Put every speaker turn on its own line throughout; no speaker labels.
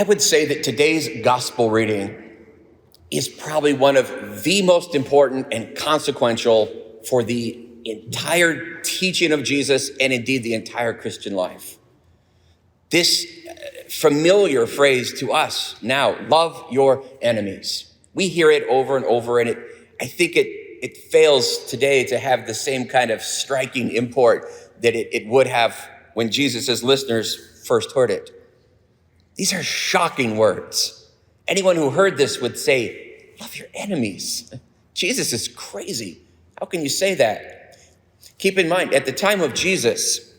I would say that today's gospel reading is probably one of the most important and consequential for the entire teaching of Jesus and indeed the entire Christian life. This familiar phrase to us now, love your enemies. We hear it over and over, and I think it fails today to have the same kind of striking import that it would have when Jesus' listeners first heard it. These are shocking words. Anyone who heard this would say, love your enemies. Jesus is crazy. How can you say that? Keep in mind, at the time of Jesus,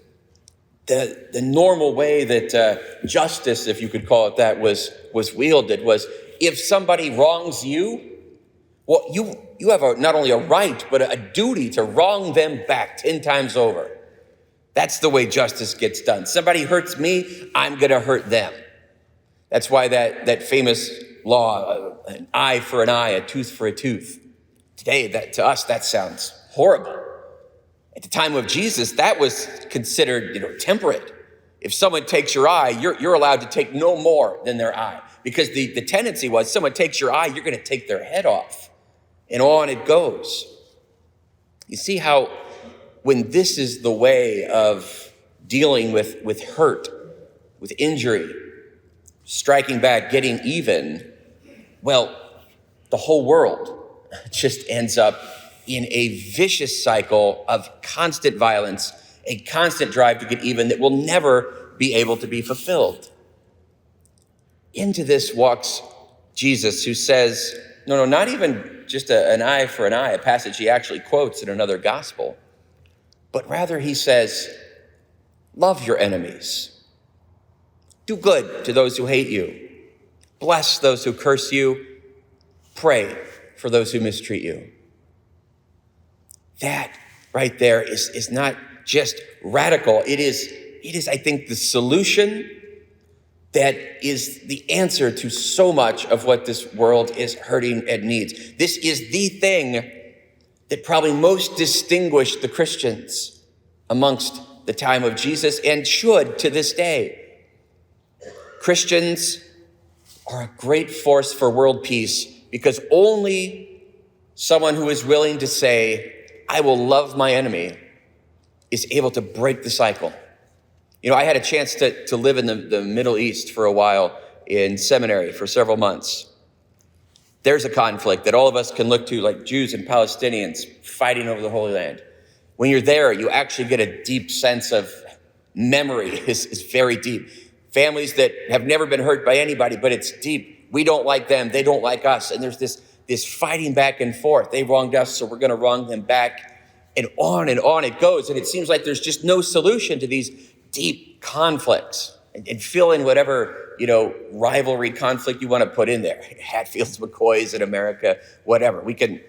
the normal way that justice, if you could call it that, was wielded was if somebody wrongs you, well, you have not only a right, but a duty to wrong them back 10 times over. That's the way justice gets done. Somebody hurts me, I'm going to hurt them. That's why that famous law, an eye for an eye, a tooth for a tooth. Today, to us, that sounds horrible. At the time of Jesus, that was considered, temperate. If someone takes your eye, you're allowed to take no more than their eye, because the tendency was someone takes your eye, you're going to take their head off, and on it goes. You see how when this is the way of dealing with hurt, with injury, striking back, getting even, well, the whole world just ends up in a vicious cycle of constant violence, a constant drive to get even that will never be able to be fulfilled. Into this walks Jesus, who says, no, not even just an eye for an eye, a passage he actually quotes in another gospel, but rather he says, love your enemies. Do good to those who hate you. Bless those who curse you. Pray for those who mistreat you. That right there is not just radical. It is, I think, the solution that is the answer to so much of what this world is hurting and needs. This is the thing that probably most distinguished the Christians amongst the time of Jesus and should to this day. Christians are a great force for world peace because only someone who is willing to say, I will love my enemy, is able to break the cycle. I had a chance to live in the Middle East for a while in seminary for several months. There's a conflict that all of us can look to, like Jews and Palestinians fighting over the Holy Land. When you're there, you actually get a deep sense of memory is very deep. Families that have never been hurt by anybody, but it's deep. We don't like them, they don't like us. And there's this fighting back and forth. They wronged us, so we're going to wrong them back. And on it goes. And it seems like there's just no solution to these deep conflicts. And fill in whatever, rivalry conflict you want to put in there. Hatfields, McCoys in America, whatever. We can,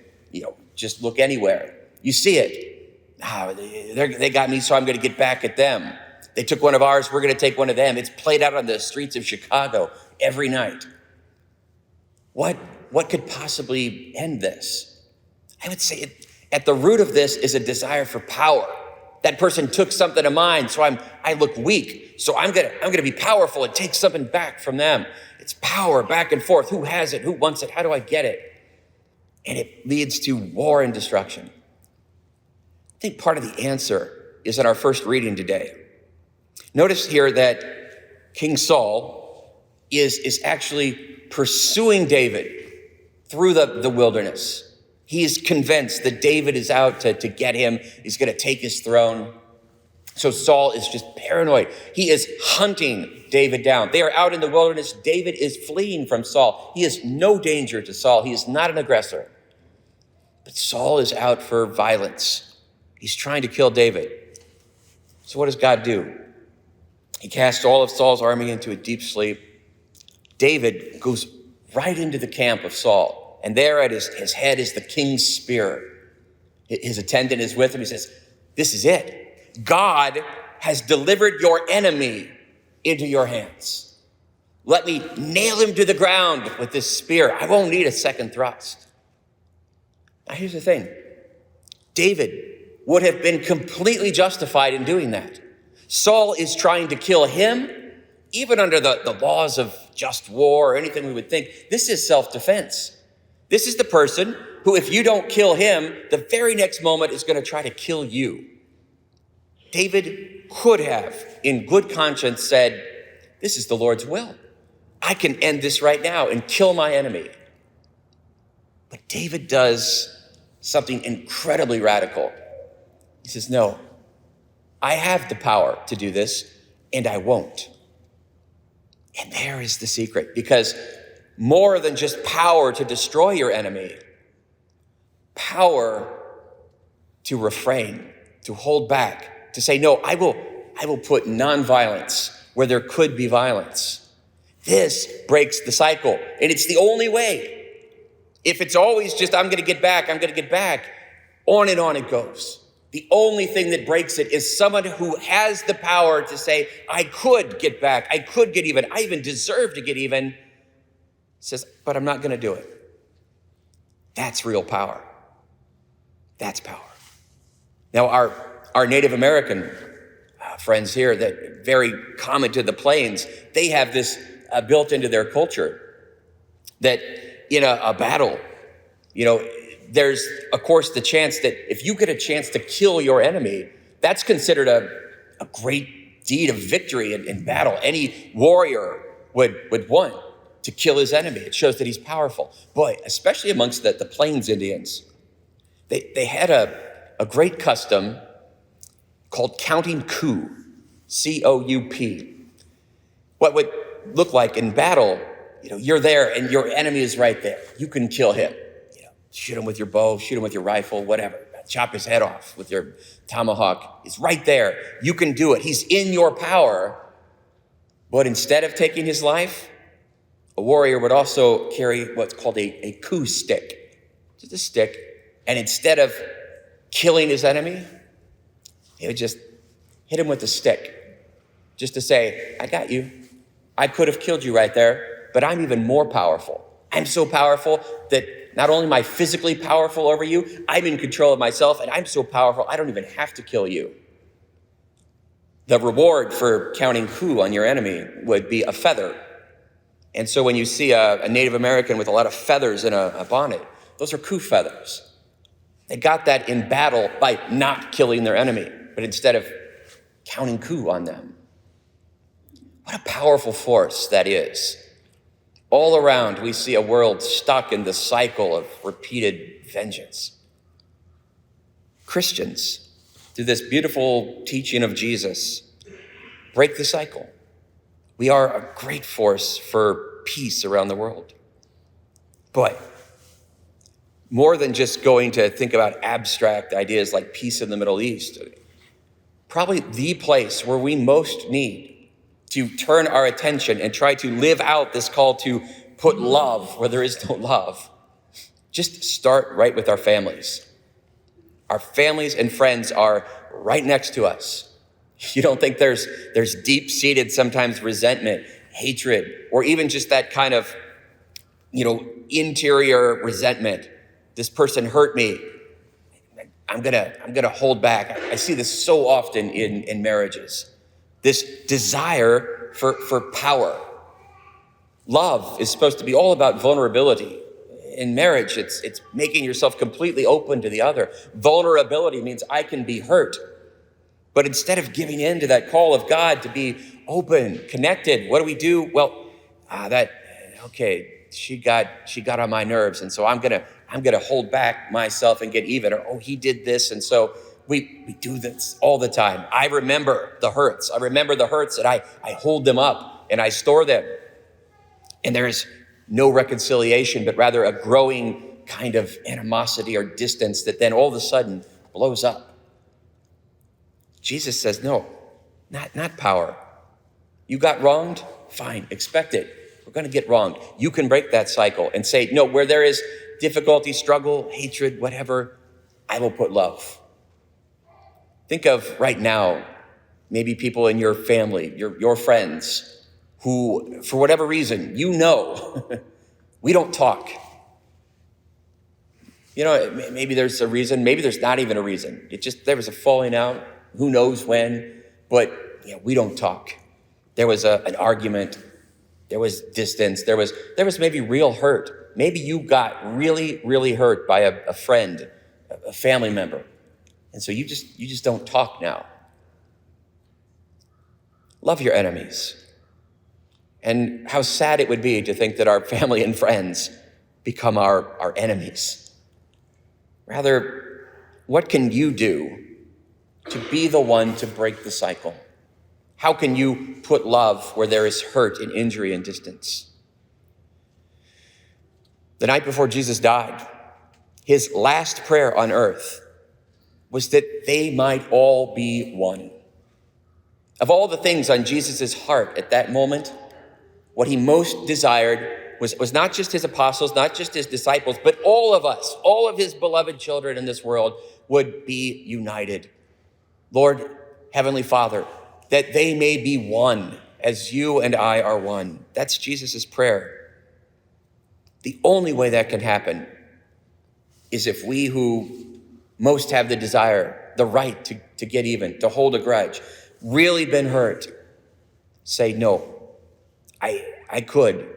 just look anywhere. You see it. They got me, so I'm going to get back at them. They took one of ours, we're going to take one of them. It's played out on the streets of Chicago every night. What could possibly end this? I would say at the root of this is a desire for power. That person took something of mine, so I look weak. So I'm gonna be powerful and take something back from them. It's power back and forth. Who has it? Who wants it? How do I get it? And it leads to war and destruction. I think part of the answer is in our first reading today. Notice here that King Saul is actually pursuing David through the wilderness. He is convinced that David is out to get him. He's going to take his throne. So Saul is just paranoid. He is hunting David down. They are out in the wilderness. David is fleeing from Saul. He is no danger to Saul. He is not an aggressor. But Saul is out for violence. He's trying to kill David. So what does God do? He casts all of Saul's army into a deep sleep. David goes right into the camp of Saul. And there at his head is the king's spear. His attendant is with him. He says, this is it. God has delivered your enemy into your hands. Let me nail him to the ground with this spear. I won't need a second thrust. Now here's the thing. David would have been completely justified in doing that. Saul is trying to kill him, even under the laws of just war or anything we would think, this is self-defense. This is the person who, if you don't kill him, the very next moment is going to try to kill you. David could have, in good conscience, said, this is the Lord's will. I can end this right now and kill my enemy. But David does something incredibly radical. He says, no, I have the power to do this, and I won't. And there is the secret, because more than just power to destroy your enemy, power to refrain, to hold back, to say, no, I will put nonviolence where there could be violence. This breaks the cycle, and it's the only way. If it's always just, I'm going to get back, on and on it goes. The only thing that breaks it is someone who has the power to say, I could get back, I could get even, I even deserve to get even, says, but I'm not going to do it. That's real power. That's power. Now, our Native American friends here that very common to the plains, they have this built into their culture that in a battle, there's, of course, the chance that if you get a chance to kill your enemy, that's considered a great deed of victory in battle. Any warrior would want to kill his enemy. It shows that he's powerful. Boy, especially amongst the Plains Indians, they had a great custom called counting coup, C-O-U-P. What would look like in battle, you're there and your enemy is right there. You can kill him. Shoot him with your bow, shoot him with your rifle, whatever. Chop his head off with your tomahawk. He's right there. You can do it. He's in your power. But instead of taking his life, a warrior would also carry what's called a coup stick. Just a stick. And instead of killing his enemy, he would just hit him with the stick. Just to say, I got you. I could have killed you right there, but I'm even more powerful. I'm so powerful that not only am I physically powerful over you, I'm in control of myself, and I'm so powerful, I don't even have to kill you. The reward for counting coup on your enemy would be a feather. And so when you see a Native American with a lot of feathers in a bonnet, those are coup feathers. They got that in battle by not killing their enemy, but instead of counting coup on them. What a powerful force that is. All around, we see a world stuck in the cycle of repeated vengeance. Christians, through this beautiful teaching of Jesus, break the cycle. We are a great force for peace around the world. But more than just going to think about abstract ideas like peace in the Middle East, probably the place where we most need to turn our attention and try to live out this call to put love where there is no love. Just start right with our families. Our families and friends are right next to us. You don't think there's deep-seated sometimes resentment, hatred, or even just that kind of, interior resentment. This person hurt me. I'm gonna hold back. I see this so often in marriages. This desire for power. Love is supposed to be all about vulnerability. In marriage, it's making yourself completely open to the other. Vulnerability means I can be hurt. But instead of giving in to that call of God to be open, connected, what do we do? Well, she got on my nerves, and so I'm gonna hold back myself and get even. Or, he did this, and so we do this all the time. I remember the hurts. And I hold them up and I store them. And there's no reconciliation, but rather a growing kind of animosity or distance that then all of a sudden blows up. Jesus says, no, not power. You got wronged? Fine, expect it. We're going to get wronged. You can break that cycle and say, no, where there is difficulty, struggle, hatred, whatever, I will put love. Think of right now, maybe people in your family, your friends, who, for whatever reason, we don't talk. Maybe there's a reason, maybe there's not even a reason. There was a falling out, who knows when, but we don't talk. There was an argument. There was distance. There was maybe real hurt. Maybe you got really, really hurt by a friend, a family member. And so you just don't talk now. Love your enemies. And how sad it would be to think that our family and friends become our enemies. Rather, what can you do to be the one to break the cycle? How can you put love where there is hurt and injury and distance? The night before Jesus died, his last prayer on earth was that they might all be one. Of all the things on Jesus' heart at that moment, what he most desired was not just his apostles, not just his disciples, but all of us, all of his beloved children in this world would be united. Lord, Heavenly Father, that they may be one as you and I are one. That's Jesus' prayer. The only way that can happen is if we who most have the desire, the right to get even, to hold a grudge, really been hurt, say, no, I could,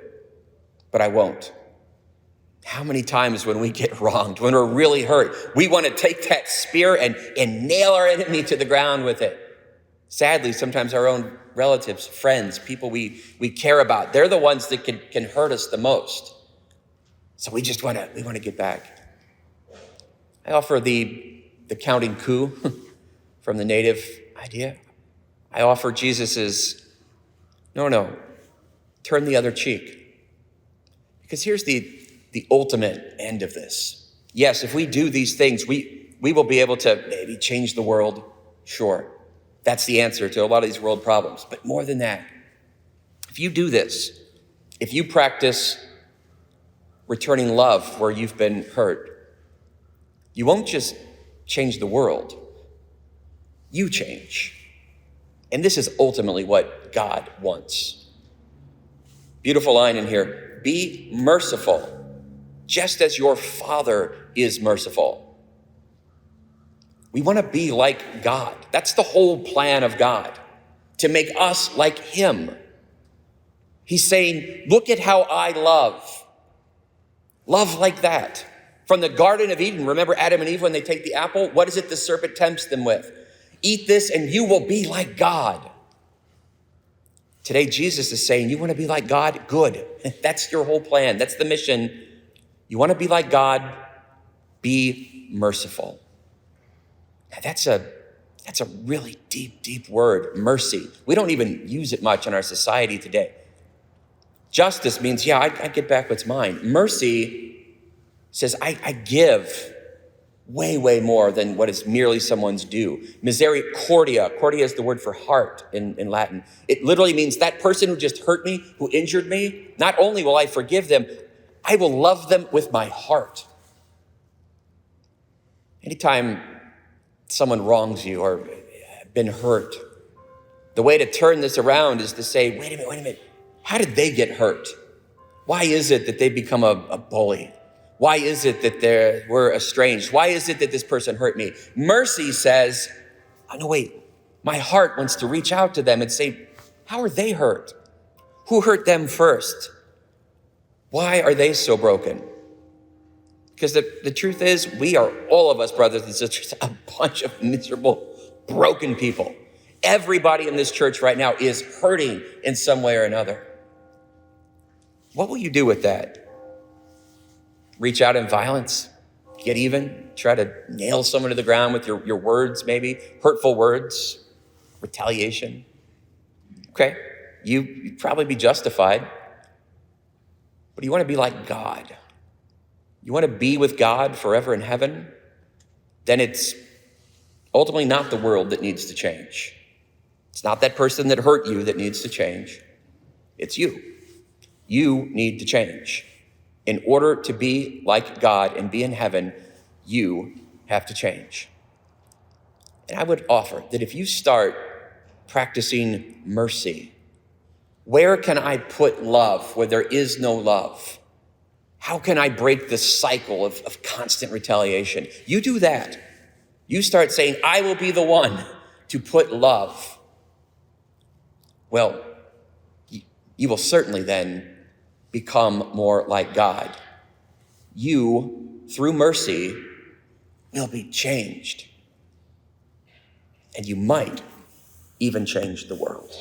but I won't. How many times when we get wronged, when we're really hurt, we want to take that spear and nail our enemy to the ground with it. Sadly, sometimes our own relatives, friends, people we care about, they're the ones that can hurt us the most. So we want to get back. I offer the counting coup from the native idea. I offer Jesus's, no, turn the other cheek. Because here's the ultimate end of this. Yes, if we do these things, we will be able to maybe change the world. Sure, that's the answer to a lot of these world problems. But more than that, if you do this, if you practice returning love where you've been hurt, you won't just change the world, you change. And this is ultimately what God wants. Beautiful line in here, be merciful, just as your Father is merciful. We want to be like God. That's the whole plan of God, to make us like him. He's saying, look at how I love. Love like that. From the Garden of Eden, remember Adam and Eve when they take the apple? What is it the serpent tempts them with? Eat this and you will be like God. Today, Jesus is saying, you want to be like God? Good. That's your whole plan. That's the mission. You want to be like God? Be merciful. Now, that's a really deep, deep word, mercy. We don't even use it much in our society today. Justice means, I get back what's mine. Mercy says, I give way, way more than what is merely someone's due. Misericordia is the word for heart in Latin. It literally means that person who just hurt me, who injured me, not only will I forgive them, I will love them with my heart. Anytime someone wrongs you or been hurt, the way to turn this around is to say, wait a minute. How did they get hurt? Why is it that they become a bully? Why is it that we're estranged? Why is it that this person hurt me? Mercy says, oh, no, wait. My heart wants to reach out to them and say, how are they hurt? Who hurt them first? Why are they so broken? Because the truth is, we are, all of us, brothers and sisters, a bunch of miserable, broken people. Everybody in this church right now is hurting in some way or another. What will you do with that? Reach out in violence? Get even? Try to nail someone to the ground with your words, maybe? Hurtful words? Retaliation? Okay, you'd probably be justified. But you want to be like God. You want to be with God forever in heaven? Then it's ultimately not the world that needs to change. It's not that person that hurt you that needs to change. It's you. You need to change. In order to be like God and be in heaven, you have to change. And I would offer that if you start practicing mercy, where can I put love where there is no love? How can I break the cycle of constant retaliation? You do that. You start saying, I will be the one to put love. Well, you will certainly then become more like God. You, through mercy, will be changed. And you might even change the world.